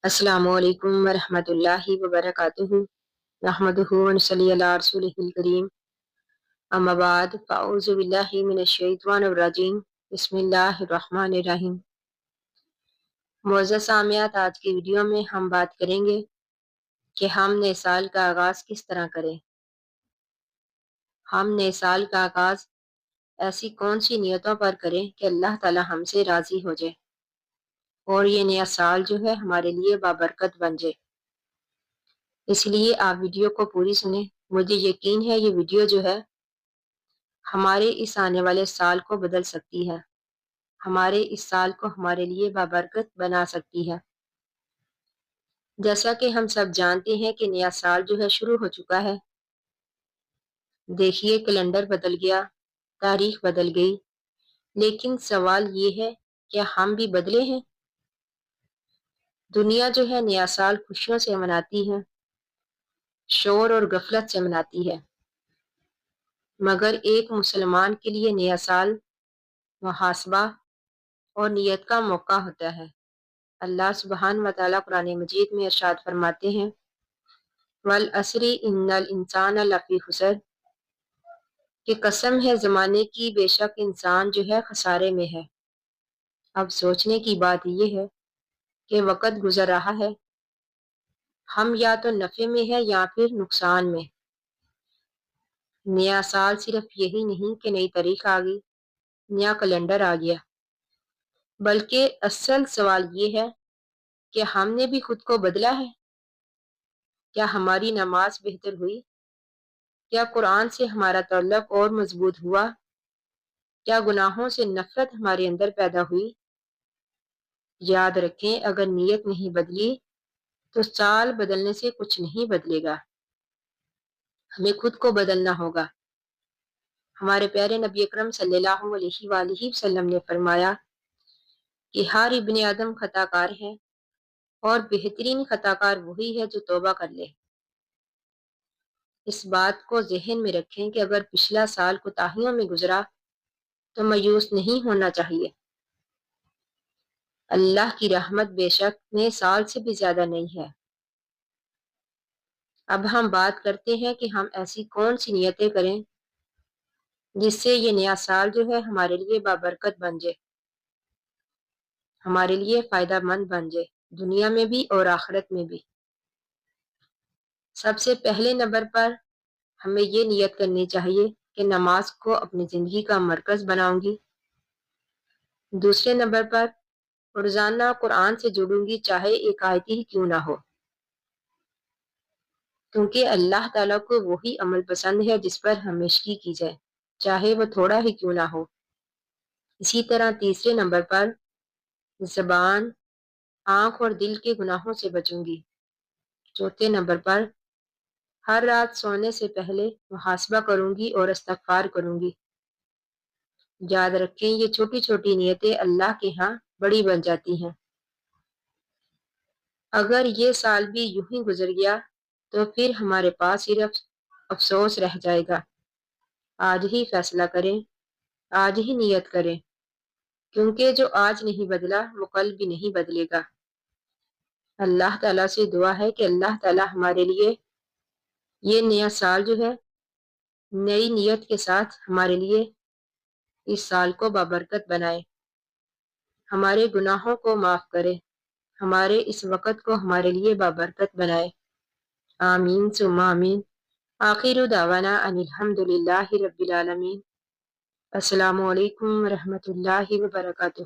السلام علیکم ورحمۃ اللہ وبرکاتہ نحمدہ ونصلی علی رسولہ الکریم اما بعد فاعوذ باللہ من الشیطان الرجیم بسم اللہ الرحمن الرحیم۔ معزز سامعات، آج کی ویڈیو میں ہم بات کریں گے کہ ہم نئے سال کا آغاز کس طرح کریں۔ ہم نئے سال کا آغاز ایسی کون سی نیتوں پر کریں کہ اللہ تعالی ہم سے راضی ہو جائے اور یہ نیا سال جو ہے ہمارے لیے بابرکت بن جائے۔ اس لیے آپ ویڈیو کو پوری سنیں۔ مجھے یقین ہے یہ ویڈیو جو ہے ہمارے اس آنے والے سال کو بدل سکتی ہے، ہمارے اس سال کو ہمارے لیے بابرکت بنا سکتی ہے۔ جیسا کہ ہم سب جانتے ہیں کہ نیا سال جو ہے شروع ہو چکا ہے۔ دیکھیے کیلنڈر بدل گیا، تاریخ بدل گئی، لیکن سوال یہ ہے کہ ہم بھی بدلے ہیں؟ دنیا جو ہے نیا سال خوشیوں سے مناتی ہے، شور اور غفلت سے مناتی ہے، مگر ایک مسلمان کے لیے نیا سال محاسبہ اور نیت کا موقع ہوتا ہے۔ اللہ سبحانہ و تعالیٰ قرآن مجید میں ارشاد فرماتے ہیں وَالْعَصْرِ إِنَّ الْإِنسَانَ لَفِي خُسْرٍ، کہ قسم ہے زمانے کی، بے شک انسان جو ہے خسارے میں ہے۔ اب سوچنے کی بات یہ ہے کہ وقت گزر رہا ہے، ہم یا تو نفع میں ہے یا پھر نقصان میں۔ نیا سال صرف یہی نہیں کہ نئی تاریخ آ گئی، نیا کیلنڈر آ گیا، بلکہ اصل سوال یہ ہے کہ ہم نے بھی خود کو بدلا ہے۔ کیا ہماری نماز بہتر ہوئی؟ کیا قرآن سے ہمارا تعلق اور مضبوط ہوا؟ کیا گناہوں سے نفرت ہمارے اندر پیدا ہوئی؟ یاد رکھیں، اگر نیت نہیں بدلی تو سال بدلنے سے کچھ نہیں بدلے گا، ہمیں خود کو بدلنا ہوگا۔ ہمارے پیارے نبی اکرم صلی اللہ علیہ وآلہ وسلم نے فرمایا کہ ہر ابن آدم خطا کار ہے اور بہترین خطا کار وہی ہے جو توبہ کر لے۔ اس بات کو ذہن میں رکھیں کہ اگر پچھلا سال کوتاہیوں میں گزرا تو مایوس نہیں ہونا چاہیے۔ اللہ کی رحمت بے شک نئے سال سے بھی زیادہ نہیں ہے۔ اب ہم بات کرتے ہیں کہ ہم ایسی کون سی نیتیں کریں جس سے یہ نیا سال جو ہے ہمارے لیے بابرکت بن جائے، ہمارے لیے فائدہ مند بن جائے، دنیا میں بھی اور آخرت میں بھی۔ سب سے پہلے نمبر پر ہمیں یہ نیت کرنی چاہیے کہ نماز کو اپنی زندگی کا مرکز بناؤں گی۔ دوسرے نمبر پر روزانہ قرآن سے جڑوں گی، چاہے ایک آیت ہی کیوں نہ ہو، کیونکہ اللہ تعالیٰ کو وہی عمل پسند ہے جس پر ہمیشگی کی جائے، چاہے وہ تھوڑا ہی کیوں نہ ہو۔ اسی طرح تیسرے نمبر پر زبان، آنکھ اور دل کے گناہوں سے بچوں گی۔ چوتھے نمبر پر ہر رات سونے سے پہلے محاسبہ کروں گی اور استغفار کروں گی۔ یاد رکھیں، یہ چھوٹی چھوٹی نیتیں اللہ کے ہاں بڑی بن جاتی ہیں۔ اگر یہ سال بھی یوں ہی گزر گیا تو پھر ہمارے پاس صرف افسوس رہ جائے گا۔ آج ہی فیصلہ کریں، آج ہی نیت کریں، کیونکہ جو آج نہیں بدلا وہ کل بھی نہیں بدلے گا۔ اللہ تعالیٰ سے دعا ہے کہ اللہ تعالیٰ ہمارے لیے یہ نیا سال جو ہے نئی نیت کے ساتھ ہمارے لیے اس سال کو بابرکت بنائے، ہمارے گناہوں کو معاف کرے، ہمارے اس وقت کو ہمارے لیے بابرکت بنائے۔ آمین ثم آمین۔ آخر دعوانا ان الحمد للہ رب العالمین۔ السلام علیکم ورحمۃ اللہ وبرکاتہ۔